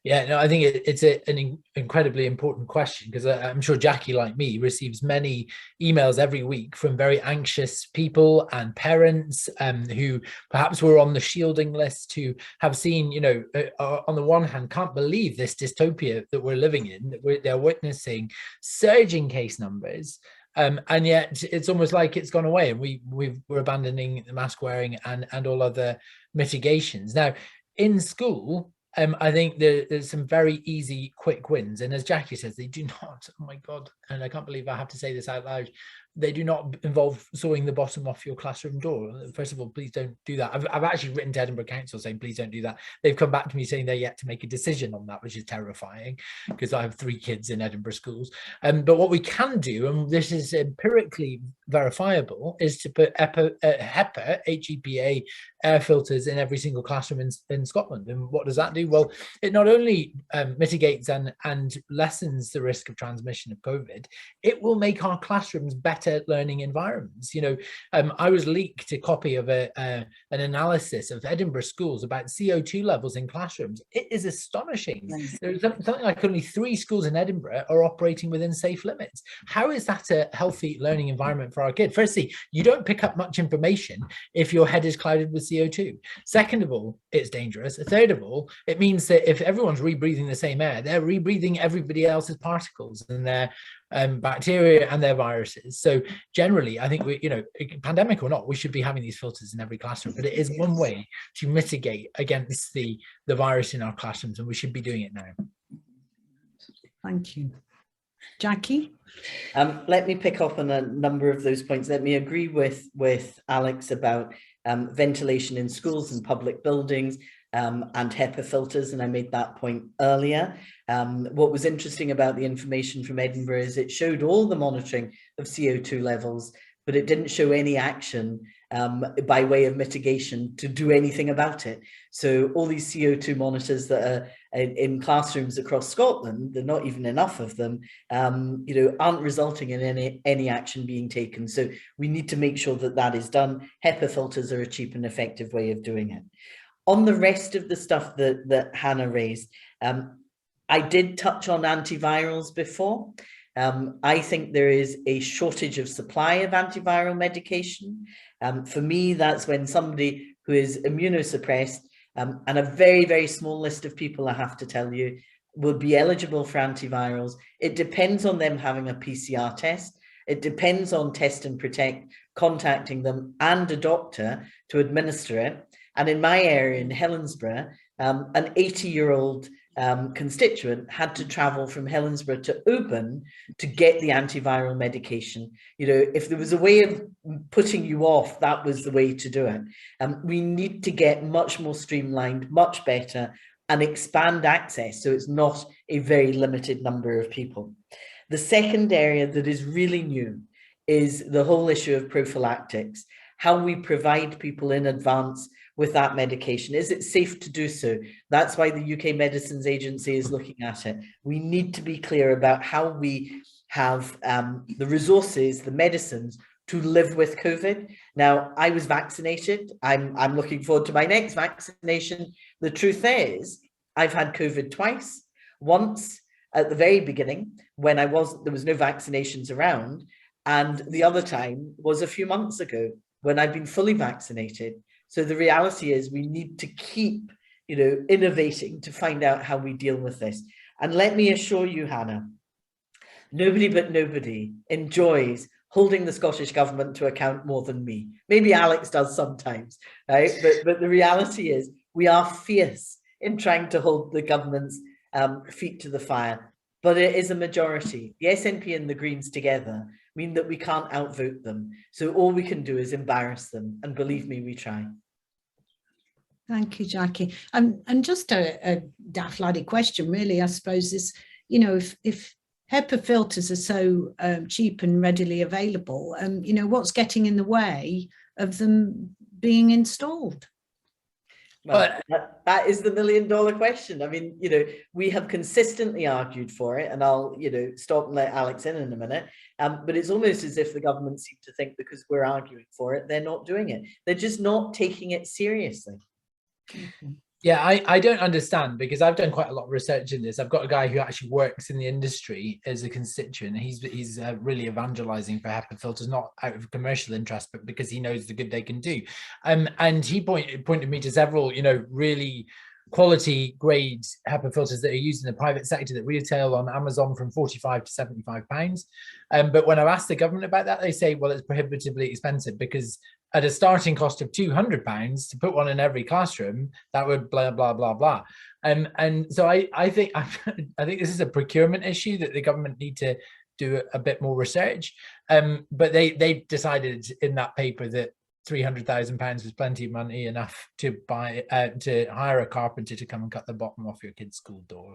Yeah, no, I think it's an incredibly important question, because I'm sure Jackie, like me, receives many emails every week from very anxious people and parents who perhaps were on the shielding list, who have seen, on the one hand, can't believe this dystopia that we're living in, that they're witnessing surging case numbers. And yet it's almost like it's gone away, and we're abandoning the mask wearing and all other mitigations. Now, in school, I think there's some very easy, quick wins. And as Jackie says, they do not, oh my God, and I can't believe I have to say this out loud, they do not involve sawing the bottom off your classroom door. First of all, please don't do that. I've actually written to Edinburgh Council saying, please don't do that. They've come back to me saying they're yet to make a decision on that, which is terrifying, because I have 3 kids in Edinburgh schools. But what we can do, and this is empirically verifiable, is to put HEPA, H-E-P-A, air filters in every single classroom in Scotland. And what does that do? Well, it not only mitigates and lessens the risk of transmission of COVID, it will make our classrooms better learning environments. I was leaked a copy of an analysis of Edinburgh schools about CO2 levels in classrooms. It is astonishing. There's something like only 3 schools in Edinburgh are operating within safe limits. How is that a healthy learning environment for our kids? Firstly, you don't pick up much information if your head is clouded with CO2. Second of all, it's dangerous. Third of all, it means that if everyone's rebreathing the same air, they're rebreathing everybody else's particles and their bacteria and their viruses. So generally, I think pandemic or not, we should be having these filters in every classroom. But it is one way to mitigate against the virus in our classrooms, and we should be doing it now. Thank you. Jackie? Let me pick up on a number of those points. Let me agree with Alex about ventilation in schools and public buildings and HEPA filters, and I made that point earlier. What was interesting about the information from Edinburgh is it showed all the monitoring of CO2 levels, but it didn't show any action by way of mitigation to do anything about it. So all these CO2 monitors that are in classrooms across Scotland, there are not even enough of them, aren't resulting in any action being taken. So we need to make sure that that is done. HEPA filters are a cheap and effective way of doing it. On the rest of the stuff that Hannah raised, I did touch on antivirals before. I think there is a shortage of supply of antiviral medication. For me, that's when somebody who is immunosuppressed, and a very, very small list of people, I have to tell you, will be eligible for antivirals. It depends on them having a PCR test. It depends on Test and Protect contacting them and a doctor to administer it. And in my area in Helensburgh, an 80-year-old constituent had to travel from Helensburgh to Oban to get the antiviral medication. If there was a way of putting you off, that was the way to do it. We need to get much more streamlined, much better, and expand access so it's not a very limited number of people. The second area that is really new is the whole issue of prophylactics, how we provide people in advance with that medication. Is it safe to do so? That's why the UK Medicines Agency is looking at it. We need to be clear about how we have the resources, the medicines to live with COVID. Now, I was vaccinated. I'm looking forward to my next vaccination. The truth is, I've had COVID twice. Once at the very beginning when there was no vaccinations around, and the other time was a few months ago when I've been fully vaccinated. So the reality is we need to keep, innovating to find out how we deal with this. And let me assure you, Hannah, nobody but nobody enjoys holding the Scottish government to account more than me. Maybe Alex does sometimes, right? But the reality is we are fierce in trying to hold the government's feet to the fire. But it is a majority. The SNP and the Greens together mean that we can't outvote them. So all we can do is embarrass them. And believe me, we try. Thank you, Jackie. And just a daft laddie question, really, I suppose, is, if HEPA filters are so cheap and readily available, what's getting in the way of them being installed? Well, that is the $1 million question. I mean, we have consistently argued for it, and I'll, stop and let Alex in a minute. But it's almost as if the government seem to think because we're arguing for it, they're not doing it. They're just not taking it seriously. Yeah, I don't understand, because I've done quite a lot of research in this. I've got a guy who actually works in the industry as a constituent. He's really evangelizing for HEPA filters, not out of commercial interest, but because he knows the good they can do. And he pointed me to several, really quality grade HEPA filters that are used in the private sector that retail on Amazon from 45 to 75 pounds. But when I asked the government about that, they say, well, it's prohibitively expensive, because at a starting cost of £200 to put one in every classroom, that would blah, blah, blah, blah. And so I think this is a procurement issue that the government need to do a bit more research. But they decided in that paper that £300,000 was plenty of money, enough to buy to hire a carpenter to come and cut the bottom off your kid's school door.